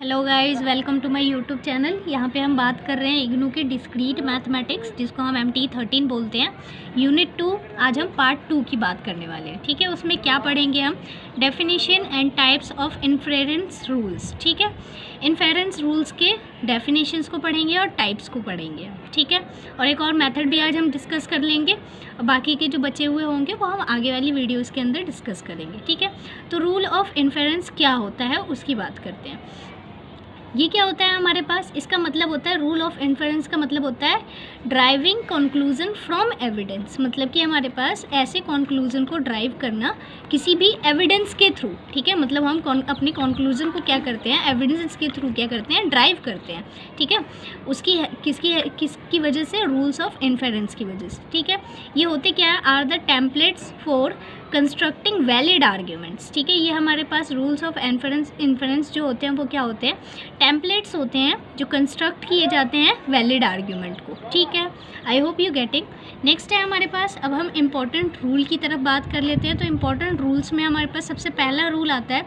Hello guys, welcome to my YouTube channel. यहाँ पे हम बात कर रहे हैं इग्नू के डिस्क्रीट मैथमेटिक्स, जिसको हम MT13 बोलते हैं। यूनिट 2 आज हम पार्ट 2 की बात करने वाले हैं। ठीक है, उसमें क्या पढ़ेंगे हम? Definition and types of inference rules. ठीक है, इन्फेरेंस रूल्स के डेफिनेशंस को पढ़ेंगे और टाइप्स को पढ़ेंगे। ठीक है, और एक और मेथड भी आज हम डिस्कस कर लेंगे, और बाकी के जो बचे हुए होंगे वो हम आगे वाली वीडियोज़ के अंदर डिस्कस करेंगे। ठीक है, तो रूल ऑफ इन्फेरेंस क्या होता है उसकी बात करते हैं। ये क्या होता है हमारे पास? इसका मतलब होता है, रूल ऑफ इन्फेरेंस का मतलब होता है ड्राइविंग कंक्लूजन फ्रॉम एविडेंस। मतलब कि हमारे पास ऐसे कंक्लूजन को ड्राइव करना किसी भी एविडेंस के थ्रू। ठीक है, मतलब हम अपने कंक्लूजन को क्या करते हैं? एविडेंस के थ्रू क्या करते हैं? ड्राइव करते हैं। ठीक है, उसकी किसकी वजह से? रूल्स ऑफ इन्फेरेंस की वजह से। ठीक है, ये होते क्या है? Are the templates for constructing valid arguments. ठीक है, ये हमारे पास रूल्स ऑफ इन्फेरेंस जो होते हैं वो क्या होते हैं? टेम्पलेट्स होते हैं जो कंस्ट्रक्ट किए जाते हैं वैलिड आर्ग्यूमेंट को। ठीक है, I hope you getting. Next है हमारे पास, अब हम इम्पॉर्टेंट रूल की तरफ बात कर लेते हैं। तो इम्पॉर्टेंट रूल्स में हमारे पास सबसे पहला रूल आता है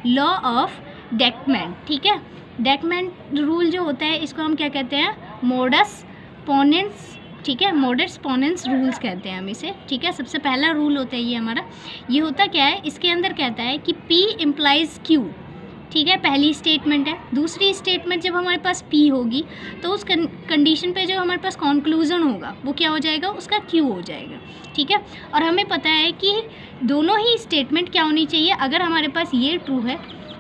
लॉ ऑफ डेकमैन। ठीक है, डेकमैन रूल जो होता है इसको हम क्या कहते हैं? मोडस पोनेंस। ठीक है, मोडस पोनेंस रूल्स कहते हैं हम इसे। ठीक है, सबसे पहला रूल होता है ये हमारा। ये होता क्या है? इसके अंदर कहता है कि P इम्प्लाइज Q। ठीक है, पहली स्टेटमेंट है। दूसरी स्टेटमेंट जब हमारे पास P होगी तो उस कंडीशन पे जो हमारे पास कंक्लूजन होगा वो क्या हो जाएगा? उसका Q हो जाएगा। ठीक है, और हमें पता है कि दोनों ही स्टेटमेंट क्या होनी चाहिए? अगर हमारे पास ये ट्रू है,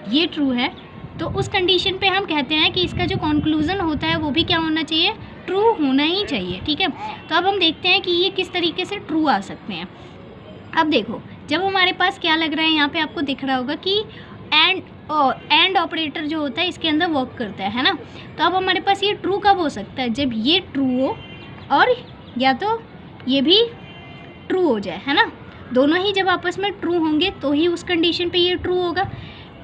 ये ट्रू है, तो उस कंडीशन पे हम कहते हैं कि इसका जो कंक्लूजन होता है वो भी क्या होना चाहिए? ट्रू होना ही चाहिए। ठीक है, तो अब हम देखते हैं कि ये किस तरीके से ट्रू आ सकते हैं। अब देखो, जब हमारे पास क्या लग रहा है, यहाँ पे आपको दिख रहा होगा कि एंड ऑपरेटर जो होता है इसके अंदर वर्क करता है ना। तो अब हमारे पास ये ट्रू कब हो सकता है? जब ये ट्रू हो और या तो ये भी ट्रू हो जाए, है ना। दोनों ही जब आपस में ट्रू होंगे तो ही उस कंडीशन पे ये ट्रू होगा।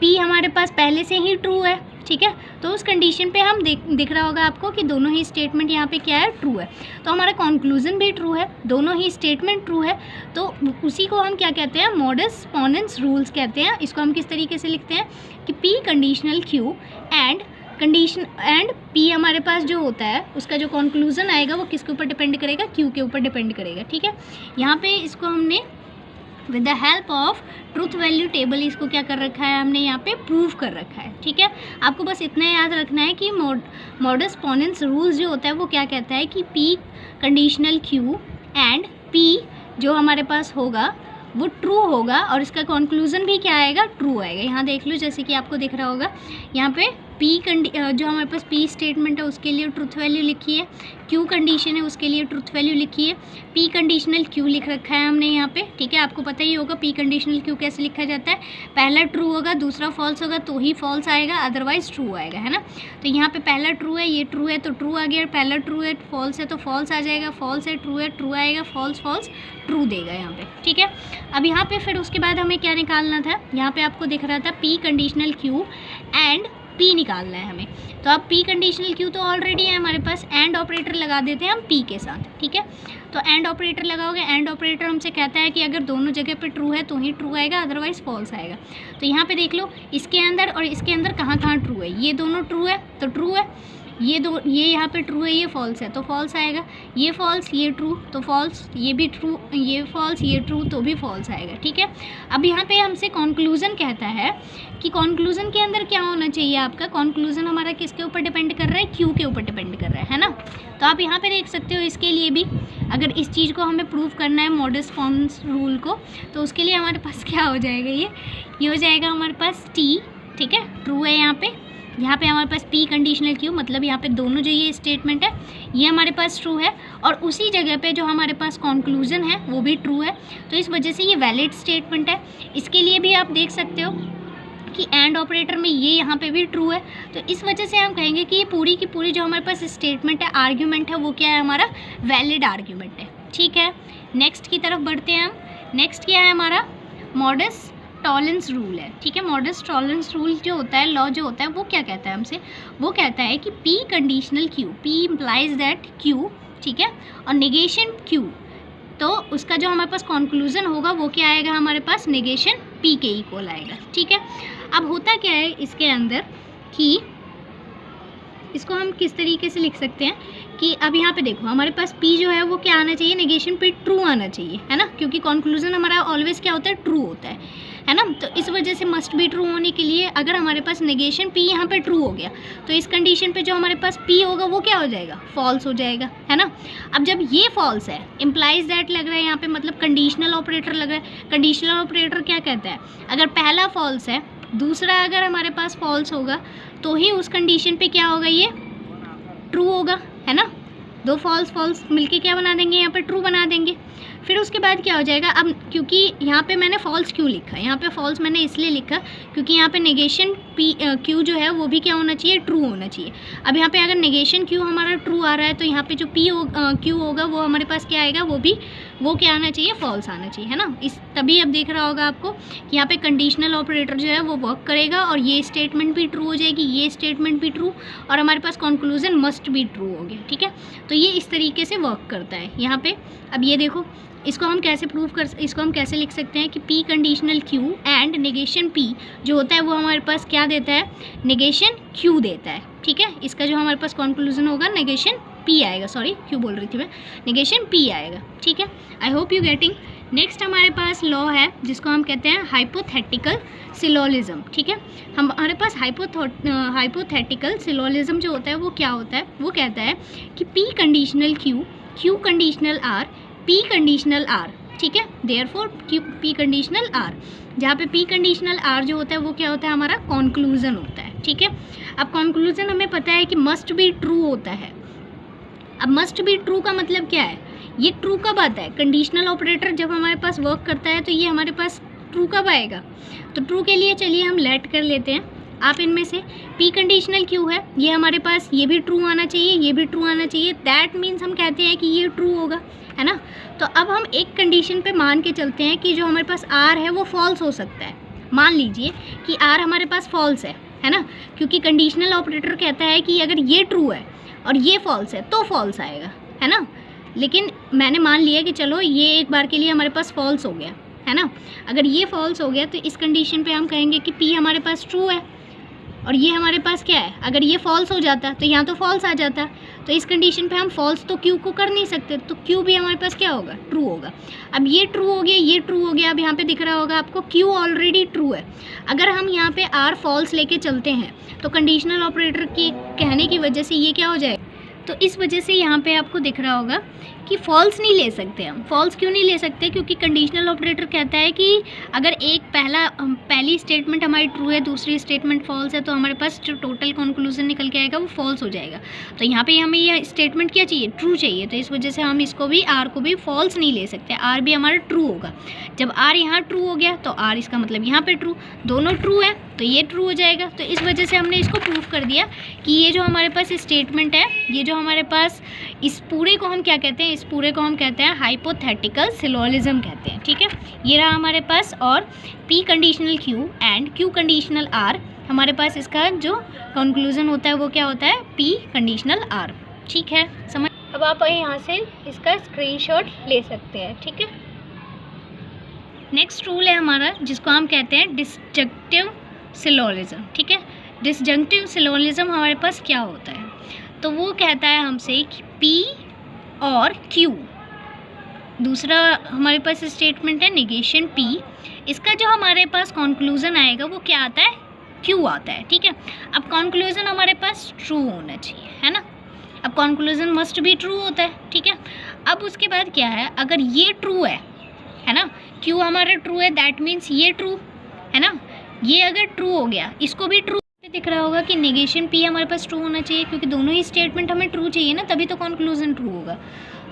P हमारे पास पहले से ही ट्रू है। ठीक है, तो उस कंडीशन पे हम दिख रहा होगा आपको कि दोनों ही स्टेटमेंट यहाँ पे क्या है? ट्रू है। तो हमारा कंक्लूजन भी ट्रू है, दोनों ही स्टेटमेंट ट्रू है। तो उसी को हम क्या कहते हैं? मोडस पोनेंस रूल्स कहते हैं। इसको हम किस तरीके से लिखते हैं कि P conditional Q and P हमारे पास जो होता है उसका जो कंक्लूजन आएगा वो किसके ऊपर डिपेंड करेगा? Q के ऊपर डिपेंड करेगा। ठीक है, यहाँ पे इसको हमने with the help of truth value table इसको क्या कर रखा है? हमने यहाँ पे प्रूव कर रखा है। ठीक है, आपको बस इतना याद रखना है कि मोडस पोनेंस रूल्स जो होता है वो क्या कहता है कि P conditional Q and P जो हमारे पास होगा वो ट्रू होगा और इसका कंक्लूजन भी क्या आएगा? ट्रू आएगा। यहाँ देख लो, जैसे कि आपको दिख रहा होगा यहाँ पे P जो हमारे पास P स्टेटमेंट है उसके लिए ट्रूथ वैल्यू लिखी है, Q कंडीशन है उसके लिए ट्रूथ वैल्यू लिखी है, P कंडीशनल Q लिख रखा है हमने यहाँ पे। ठीक है, आपको पता ही होगा P कंडीशनल Q कैसे लिखा जाता है। पहला ट्रू होगा, दूसरा फॉल्स होगा तो ही फॉल्स आएगा, अदरवाइज ट्रू आएगा, है ना। तो यहाँ पे पहला ट्रू है, ये ट्रू है तो ट्रू आ गया। पहला ट्रू है, फॉल्स है तो फॉल्स आ जाएगा, फॉल्स है ट्रू आएगा, फॉल्स ट्रू देगा यहाँ पे। ठीक है, अब यहाँ पे फिर उसके बाद हमें क्या निकालना था? यहाँ पे आपको दिख रहा था P conditional Q and P निकालना है हमें। तो अब P कंडीशनल Q तो ऑलरेडी है हमारे पास, एंड ऑपरेटर लगा देते हैं हम P के साथ। ठीक है, तो एंड ऑपरेटर लगाओगे, एंड ऑपरेटर हमसे कहता है कि अगर दोनों जगह पे ट्रू है तो ही ट्रू आएगा, अदरवाइज फॉल्स आएगा। तो यहाँ पे देख लो, इसके अंदर और इसके अंदर कहाँ कहाँ ट्रू है? ये दोनों ट्रू है तो ट्रू है, ये यहाँ पे ट्रू है, ये फॉल्स है तो फॉल्स आएगा, ये फॉल्स ये ट्रू तो फॉल्स, ये भी ट्रू ये फॉल्स ये ट्रू तो भी फॉल्स आएगा। ठीक है, अब यहाँ पे हमसे कंक्लूजन कहता है कि कंक्लूजन के अंदर क्या होना चाहिए आपका? कंक्लूजन हमारा किसके ऊपर डिपेंड कर रहा है? Q के ऊपर डिपेंड कर रहा है ना। तो आप यहाँ पे देख सकते हो, इसके लिए भी अगर इस चीज़ को हमें प्रूव करना है मोडस पोनेंस रूल को, तो उसके लिए हमारे पास क्या हो जाएगा? ये हो जाएगा हमारे पास T। ठीक है, ट्रू है यहाँ पे हमारे पास P कंडीशनल Q, मतलब यहाँ पे दोनों जो ये स्टेटमेंट है ये हमारे पास ट्रू है, और उसी जगह पे जो हमारे पास कंक्लूजन है वो भी ट्रू है। तो इस वजह से ये वैलिड स्टेटमेंट है। इसके लिए भी आप देख सकते हो कि एंड ऑपरेटर में ये यहाँ पे भी ट्रू है। तो इस वजह से हम कहेंगे कि ये पूरी की पूरी जो हमारे पास स्टेटमेंट है, आर्ग्यूमेंट है, वो क्या है? हमारा वैलिड आर्ग्यूमेंट है। ठीक है, नेक्स्ट की तरफ बढ़ते हैं हम। नेक्स्ट क्या है हमारा? मॉडस टॉलरेंस रूल है। ठीक है, मॉडस टॉलरेंस रूल जो होता है, लॉ जो होता है, वो क्या कहता है हमसे? वो कहता है कि P conditional Q, P implies that Q, ठीक है, और नेगेशन Q, तो उसका जो हमारे पास कंक्लूजन होगा वो क्या आएगा? हमारे पास नेगेशन P के इक्वल आएगा। ठीक है, अब होता क्या है इसके अंदर कि इसको हम किस तरीके से लिख सकते हैं कि अब यहाँ पे देखो हमारे पास P जो है वो क्या आना चाहिए, नेगेशन पे ट्रू आना चाहिए, है ना, क्योंकि कंक्लूजन हमारा ऑलवेज क्या होता है, ट्रू होता है ना। तो इस वजह से मस्ट बी ट्रू होने के लिए अगर हमारे पास नेगेशन P यहाँ पे ट्रू हो गया तो इस कंडीशन पे जो हमारे पास P होगा वो क्या हो जाएगा, फॉल्स हो जाएगा, है ना। अब जब ये फॉल्स है, इम्प्लाइज दैट लग रहा है यहाँ पे, मतलब कंडीशनल ऑपरेटर लग रहा है। कंडीशनल ऑपरेटर क्या कहता है, अगर पहला फॉल्स है, दूसरा अगर हमारे पास फॉल्स होगा तो ही उस कंडीशन पे क्या होगा, ये ट्रू होगा, है ना। दो फॉल्स मिलके क्या बना देंगे, यहाँ पे ट्रू बना देंगे। फिर उसके बाद क्या हो जाएगा, अब क्योंकि यहाँ पे मैंने फॉल्स क्यों लिखा, यहाँ पे फॉल्स मैंने इसलिए लिखा क्योंकि यहाँ पे नेगेशन क्यू जो है वो भी क्या होना चाहिए, ट्रू होना चाहिए। अब यहाँ पे अगर नेगेशन क्यू हमारा ट्रू आ रहा है तो यहाँ पे जो क्यू होगा वो हमारे पास क्या आएगा, वो क्या आना चाहिए, फॉल्स आना चाहिए, है ना। इस तभी अब देख रहा होगा आपको कि यहाँ पे कंडीशनल ऑपरेटर जो है वो वर्क करेगा और ये स्टेटमेंट भी ट्रू हो जाएगी, ये स्टेटमेंट भी ट्रू, और हमारे पास कंक्लूजन मस्ट बी ट्रू हो गया, ठीक है। तो ये इस तरीके से वर्क करता है यहाँ पे। अब ये देखो इसको हम कैसे लिख सकते हैं कि P conditional Q and negation P जो होता है वो हमारे पास क्या देता है, नेगेशन Q देता है, ठीक है। इसका जो हमारे पास कंक्लूजन होगा नेगेशन P आएगा, सॉरी Q बोल रही थी मैं, नेगेशन P आएगा, ठीक है। I hope you getting. Next हमारे पास लॉ है जिसको हम कहते हैं हाइपोथेटिकल सिलोलिज्म, ठीक है। हमारे पास हाइपोथेटिकल सिलोलिज्म जो होता है वो क्या होता है, वो कहता है कि P conditional Q, Q conditional R, P conditional R, ठीक है। देयरफॉर P कंडीशनल R, जहाँ पे P कंडीशनल R जो होता है वो क्या होता है, हमारा कंक्लूजन होता है, ठीक है। अब कंक्लूजन हमें पता है कि मस्ट बी ट्रू होता है। अब मस्ट बी ट्रू का मतलब क्या है, ये ट्रू कब आता है, कंडीशनल ऑपरेटर जब हमारे पास वर्क करता है तो ये हमारे पास ट्रू कब आएगा। तो ट्रू के लिए चलिए हम लेट कर लेते हैं। आप इनमें से P कंडीशनल Q है, ये हमारे पास ये भी ट्रू आना चाहिए, ये भी ट्रू आना चाहिए, दैट मीन्स हम कहते हैं कि ये ट्रू होगा, है ना। तो अब हम एक कंडीशन पे मान के चलते हैं कि जो हमारे पास R है वो फॉल्स हो सकता है। मान लीजिए कि R हमारे पास फॉल्स है ना, क्योंकि कंडीशनल ऑपरेटर कहता है कि अगर ये ट्रू है और ये फॉल्स है तो फॉल्स आएगा, है ना। लेकिन मैंने मान लिया कि चलो ये एक बार के लिए हमारे पास फॉल्स हो गया, है ना। अगर ये फॉल्स हो गया तो इस कंडीशन पे हम कहेंगे कि P हमारे पास ट्रू है और ये हमारे पास क्या है, अगर ये फॉल्स हो जाता तो यहाँ तो फॉल्स आ जाता। तो इस कंडीशन पे हम फॉल्स तो Q को कर नहीं सकते, तो Q भी हमारे पास क्या होगा, ट्रू होगा। अब ये ट्रू हो गया, ये ट्रू हो गया। अब यहाँ पे दिख रहा होगा आपको Q ऑलरेडी ट्रू है। अगर हम यहाँ पे R फॉल्स लेके चलते हैं तो कंडीशनल ऑपरेटर के कहने की वजह से ये क्या हो जाएगा, तो इस वजह से यहाँ पे आपको दिख रहा होगा कि फॉल्स नहीं ले सकते हम। फॉल्स क्यों नहीं ले सकते, क्योंकि कंडीशनल ऑपरेटर कहता है कि अगर एक पहली स्टेटमेंट हमारी ट्रू है, दूसरी स्टेटमेंट फॉल्स है, तो हमारे पास जो टोटल कंक्लूजन निकल के आएगा वो फॉल्स हो जाएगा। तो यहाँ पे हमें ये स्टेटमेंट क्या चाहिए, ट्रू चाहिए। तो इस वजह से हम इसको भी R को भी फॉल्स नहीं ले सकते, R भी हमारा ट्रू होगा। जब R यहाँ ट्रू हो गया तो R इसका मतलब यहाँ पे ट्रू, दोनों ट्रू है तो ये ट्रू हो जाएगा। तो इस वजह से हमने इसको प्रूव कर दिया कि ये जो हमारे पास स्टेटमेंट है, ये जो हमारे पास, इस पूरे को हम क्या कहते हैं, इस पूरे को हम कहते हैं हाइपोथेटिकल सिलोलिज्म कहते हैं, ठीक है। ये रहा हमारे पास, और P conditional Q and Q conditional R, हमारे पास इसका जो कंक्लूजन होता है वो क्या होता है, P कंडीशनल R, ठीक है, समझ। अब आप यहाँ से इसका स्क्रीनशॉट ले सकते हैं, ठीक है। नेक्स्ट रूल है हमारा जिसको हम कहते हैं डिसजंक्टिव सिलोलिज्म, ठीक है। डिसजंक्टिव सिलोलिज्म हमारे पास क्या होता है, तो वो कहता है हमसे कि P और Q, दूसरा हमारे पास स्टेटमेंट है नेगेशन P, इसका जो हमारे पास कंक्लूजन आएगा वो क्या आता है, Q आता है, ठीक है। अब कंक्लूजन हमारे पास ट्रू होना चाहिए, है ना। अब कंक्लूजन मस्ट भी ट्रू होता है, ठीक है। अब उसके बाद क्या है, अगर ये ट्रू है ना, Q हमारा ट्रू है, दैट मीन्स ये ट्रू है ना। ये अगर ट्रू हो गया, इसको भी ट्रू दिख रहा होगा कि नेगेशन P हमारे पास ट्रू होना चाहिए, क्योंकि दोनों ही स्टेटमेंट हमें ट्रू चाहिए ना, तभी तो कंक्लूजन ट्रू होगा।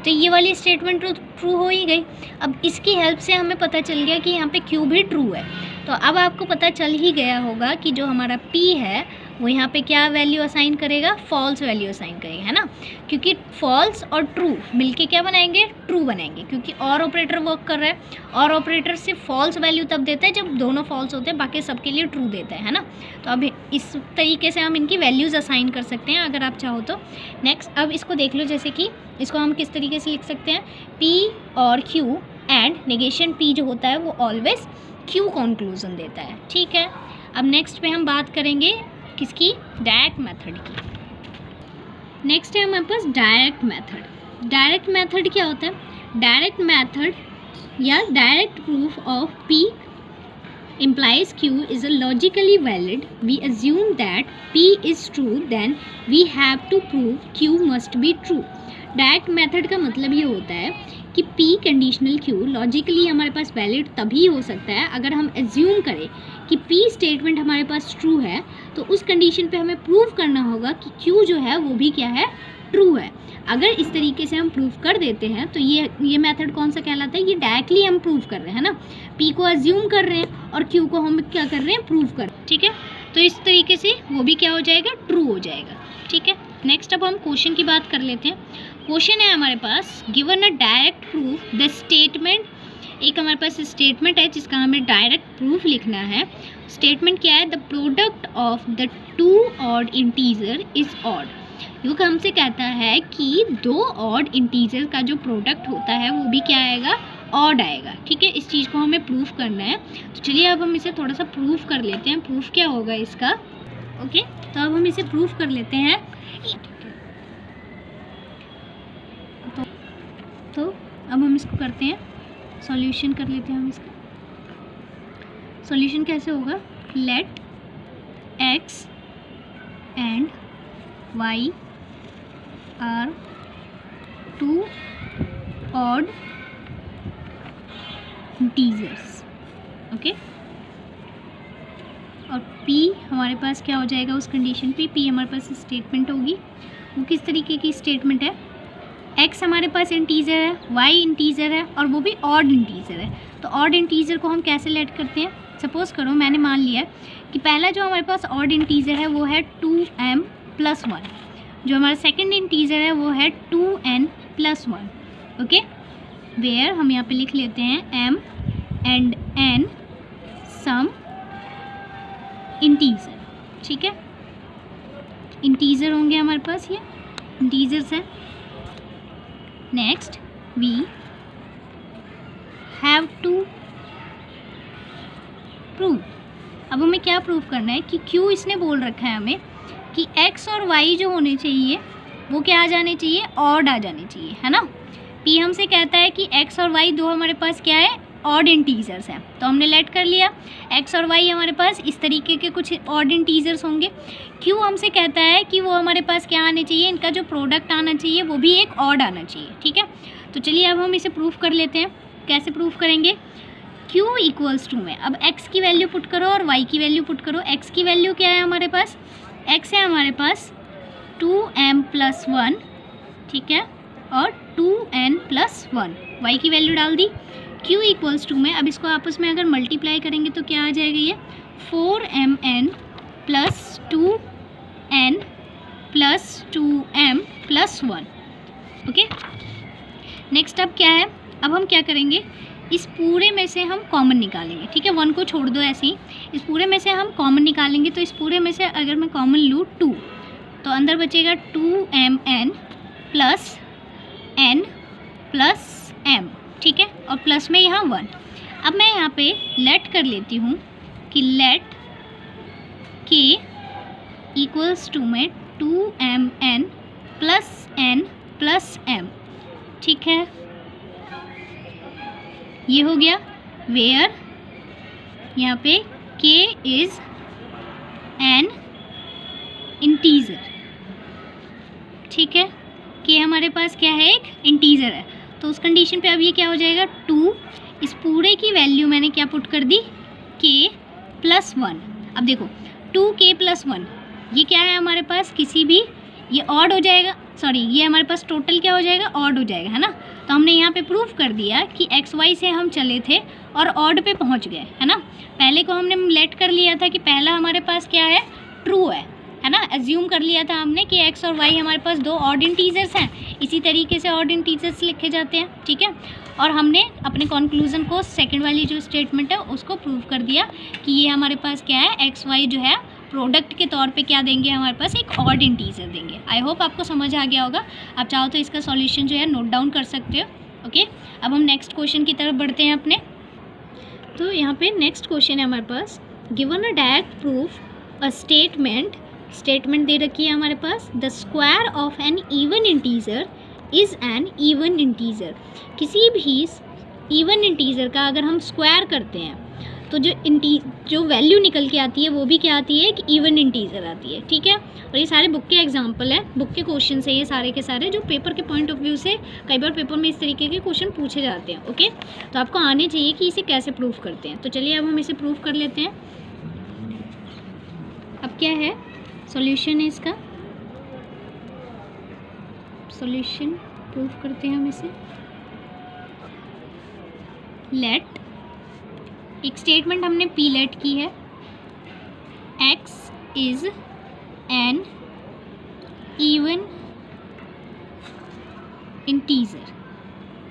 तो ये वाली स्टेटमेंट ट्रू हो ही गई। अब इसकी हेल्प से हमें पता चल गया कि यहाँ पे Q भी ट्रू है। तो अब आपको पता चल ही गया होगा कि जो हमारा P है वो यहाँ पे क्या वैल्यू असाइन करेगा, फॉल्स वैल्यू असाइन करेगा, है ना। क्योंकि फॉल्स और ट्रू मिलके क्या बनाएंगे, ट्रू बनाएंगे, क्योंकि और ऑपरेटर वर्क कर रहा है। और ऑपरेटर सिर्फ फॉल्स वैल्यू तब देता है जब दोनों फॉल्स होते हैं, बाकी सबके लिए ट्रू देता है ना। तो अब इस तरीके से हम इनकी वैल्यूज़ असाइन कर सकते हैं अगर आप चाहो तो। नेक्स्ट अब इसको देख लो, जैसे कि इसको हम किस तरीके से लिख सकते हैं, P और Q एंड नेगेशन P जो होता है वो ऑलवेज Q कंक्लूजन देता है, ठीक है। अब नेक्स्ट पे हम बात करेंगे किसकी, DAT मेथड की। नेक्स्ट है हमारे पास डायरेक्ट मेथड। डायरेक्ट मेथड क्या होता है? डायरेक्ट मेथड या direct proof of P implies Q is a logically valid. We assume that P is true, then we have to prove Q must be true. Direct method का मतलब ये होता है कि P कंडीशनल Q लॉजिकली हमारे पास valid तभी हो सकता है अगर हम एज्यूम करें कि P स्टेटमेंट हमारे पास ट्रू है, तो उस कंडीशन पे हमें प्रूव करना होगा कि Q जो है वो भी क्या है, ट्रू है। अगर इस तरीके से हम प्रूव कर देते हैं तो ये मेथड कौन सा कहलाता है? ये डायरेक्टली हम प्रूव कर रहे हैं ना, P को एज्यूम कर रहे हैं और Q को हम क्या कर रहे हैं, प्रूव कर रहे हैं। ठीक है, तो इस तरीके से वो भी क्या हो जाएगा, ट्रू हो जाएगा। ठीक है, नेक्स्ट अब हम क्वेश्चन की बात कर लेते हैं। क्वेश्चन है हमारे पास, given a direct proof the statement, एक हमारे पास स्टेटमेंट है जिसका हमें डायरेक्ट प्रूफ लिखना है। स्टेटमेंट क्या है? The product of the two odd integer is odd. क्योंकि हमसे कहता है कि दो ऑड इंटीजर का जो प्रोडक्ट होता है वो भी क्या आएगा, ऑड आएगा। ठीक है, इस चीज़ को हमें प्रूफ करना है। तो चलिए अब हम इसे थोड़ा सा प्रूफ कर लेते हैं। प्रूफ क्या होगा इसका? ओके, तो अब हम इसे प्रूफ कर लेते हैं। तो अब हम इसको करते हैं, सॉल्यूशन कर लेते हैं हम इसका। सॉल्यूशन कैसे होगा? Let x and y are two odd integers. Okay, और P हमारे पास क्या हो जाएगा उस कंडीशन पे? P हमारे पास स्टेटमेंट होगी। वो किस तरीके की स्टेटमेंट है? x हमारे पास इंटीजर है, y इंटीजर है और वो भी ऑड इंटीजर है। तो ऑड इंटीजर को हम कैसे लेट करते हैं? सपोज़ करो मैंने मान लिया कि पहला जो हमारे पास ऑड इंटीजर है वो है 2m + 1, जो हमारा सेकंड इंटीजर है वो है 2n + 1। ओके, वेयर हम यहाँ पे लिख लेते हैं m and n some integer. ठीक है, इंटीजर होंगे हमारे पास, ये इंटीजर्स हैं। Next we have to prove. अब हमें क्या प्रूव करना है कि Q इसने बोल रखा है हमें कि x और y जो होने चाहिए वो क्या आ जाने चाहिए, ऑड आ जाने चाहिए, है ना। P हमसे कहता है कि x और y दो हमारे पास क्या है, ऑड इंटीजर्स हैं। तो हमने लेट कर लिया x और y हमारे पास इस तरीके के कुछ ऑड इंटीजर्स होंगे। Q हमसे कहता है कि वो हमारे पास क्या आने चाहिए, इनका जो प्रोडक्ट आना चाहिए वो भी एक ऑड आना चाहिए। ठीक है, तो चलिए अब हम इसे प्रूफ कर लेते हैं। कैसे प्रूफ करेंगे? Q = में अब x की वैल्यू पुट करो और y की वैल्यू पुट करो। x की वैल्यू क्या है हमारे पास? x है हमारे पास 2m + 1, ठीक है, और 2n + 1। y की वैल्यू डाल दी। Q = में अब इसको आपस में अगर मल्टीप्लाई करेंगे तो क्या आ जाएगा, ये 4mn + 2n + 2m + 1। Okay, next अब क्या है, अब हम क्या करेंगे, इस पूरे में से हम कॉमन निकालेंगे। ठीक है, 1 को छोड़ दो ऐसे ही, इस पूरे में से हम कॉमन निकालेंगे। तो इस पूरे में से अगर मैं कॉमन लूँ 2, तो अंदर बचेगा 2mn + n + m। ठीक है, और प्लस में यहाँ 1। अब मैं यहाँ पे लेट कर लेती हूँ कि लेट k = में 2mn + n + m। ठीक है, ये हो गया। वेयर यहाँ पे k इज़ एन इंटीजर। ठीक है, k हमारे पास क्या है, एक इंटीजर है। तो उस कंडीशन पे अब ये क्या हो जाएगा, 2, इस पूरे की वैल्यू मैंने क्या पुट कर दी, k + 1। अब देखो 2k + 1 ये क्या है हमारे पास, किसी भी, ये ऑड हो जाएगा, सॉरी ये हमारे पास टोटल क्या हो जाएगा, ऑड हो जाएगा, है ना। तो हमने यहाँ पे प्रूफ कर दिया कि एक्स वाई से हम चले थे और ऑड पे पहुँच गए, है ना। पहले को हमने लेट कर लिया था कि पहला हमारे पास क्या है, ट्रू है ना। एज्यूम कर लिया था हमने कि एक्स और वाई हमारे पास दो ऑड इंटीजर्स हैं, इसी तरीके से ऑड इंटीजर्स लिखे जाते हैं, ठीक है। और हमने अपने कंक्लूजन को सेकंड वाली जो स्टेटमेंट है उसको प्रूव कर दिया कि ये हमारे पास क्या है, एक्स वाई जो है प्रोडक्ट के तौर पे क्या देंगे, हमारे पास एक ऑड इंटीजर देंगे। आई होप आपको समझ आ गया होगा। आप चाहो तो इसका सॉल्यूशन जो है नोट डाउन कर सकते हो। ओके, अब हम नेक्स्ट क्वेश्चन की तरफ बढ़ते हैं अपने। तो यहाँ पे नेक्स्ट क्वेश्चन है हमारे पास, given a direct proof a statement statement दे रखी है हमारे पास, the square of an even integer is an even integer. किसी भी इवन इंटीजर का अगर हम स्क्वायर करते हैं तो जो वैल्यू निकल के आती है वो भी क्या आती है, कि इवन इंटीजर आती है। ठीक है, और ये सारे बुक के एग्जांपल हैं, बुक के क्वेश्चन है ये सारे के सारे, जो पेपर के पॉइंट ऑफ व्यू से कई बार पेपर में इस तरीके के क्वेश्चन पूछे जाते हैं। ओके, तो आपको आने चाहिए कि इसे कैसे प्रूफ करते हैं। तो चलिए अब हम इसे प्रूफ कर लेते हैं। अब क्या है सॉल्यूशन है इसका, सॉल्यूशन प्रूफ करते हैं हम इसे। लेट, एक स्टेटमेंट हमने पी लेट की है, x is an even integer.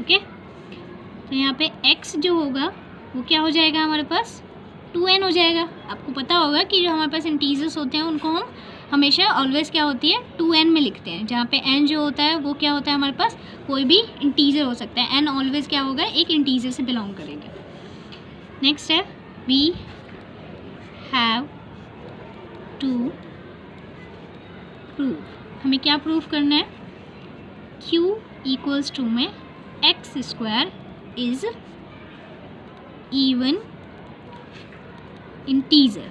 Okay, तो यहाँ पे x जो होगा वो क्या हो जाएगा हमारे पास, 2n हो जाएगा। आपको पता होगा कि जो हमारे पास इंटीजर्स होते हैं उनको हम हमेशा ऑलवेज क्या होती है 2n में लिखते हैं, जहाँ पे n जो होता है वो क्या होता है हमारे पास, कोई भी इंटीजर हो सकता है। n ऑलवेज क्या होगा, एक इंटीजर से बिलोंग करेगा। नेक्स्ट है, वी हैव टू प्रूव, हमें क्या प्रूव करना है, q इक्वल्स टू में x square is even integer.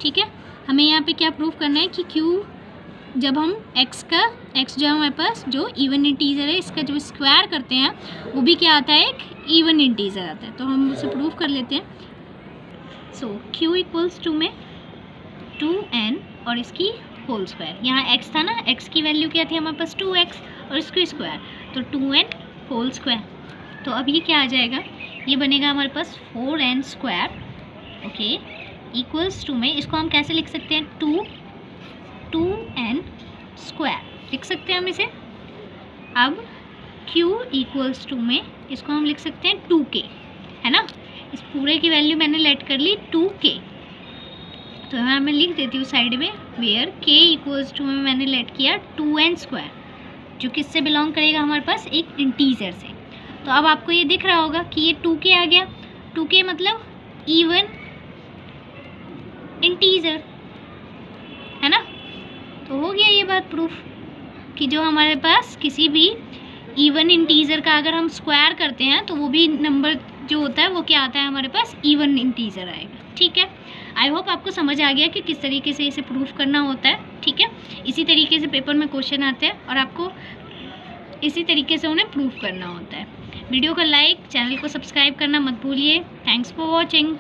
ठीक है, हमें यहाँ पे क्या प्रूव करना है कि q जब हम x जो हमारे पास जो इवन इंटीजर है इसका जो स्क्वायर करते हैं वो भी क्या आता है, एक इवन इंटीजर आता है। तो हम उसे प्रूव कर लेते हैं। सो q इक्वल्स टू में 2n और इसकी होल स्क्वायर, यहाँ x था ना, x की वैल्यू क्या थी हमारे पास 2x और इसकी स्क्वायर तो 2n होल स्क्वायर। तो अब ये क्या आ जाएगा, ये बनेगा हमारे पास 4n square. Okay, equals to में इसको हम कैसे लिख सकते हैं, 2n स्क्वायर लिख सकते हैं हम इसे। अब q इक्वल्स टू में इसको हम लिख सकते हैं 2k, है ना, इस पूरे की वैल्यू मैंने लेट कर ली 2k। तो यहाँ मैं लिख देती हूँ साइड में, वेयर k इक्वल्स टू में मैंने लेट किया 2n स्क्वायर, जो किससे बिलोंग करेगा हमारे पास, एक इंटीजर से। तो अब आपको ये दिख रहा होगा कि ये 2k आ गया, 2k मतलब इवन इंटीजर, है ना। तो हो गया ये बात प्रूफ कि जो हमारे पास किसी भी इवन इंटीजर का अगर हम स्क्वायर करते हैं तो वो भी नंबर जो होता है वो क्या आता है हमारे पास, इवन इंटीजर आएगा। ठीक है, आई होप आपको समझ आ गया कि किस तरीके से इसे प्रूफ करना होता है। ठीक है, इसी तरीके से पेपर में क्वेश्चन आते हैं और आपको इसी तरीके से उन्हें प्रूफ करना होता है। वीडियो को लाइक, चैनल को सब्सक्राइब करना मत भूलिए। Thanks for watching.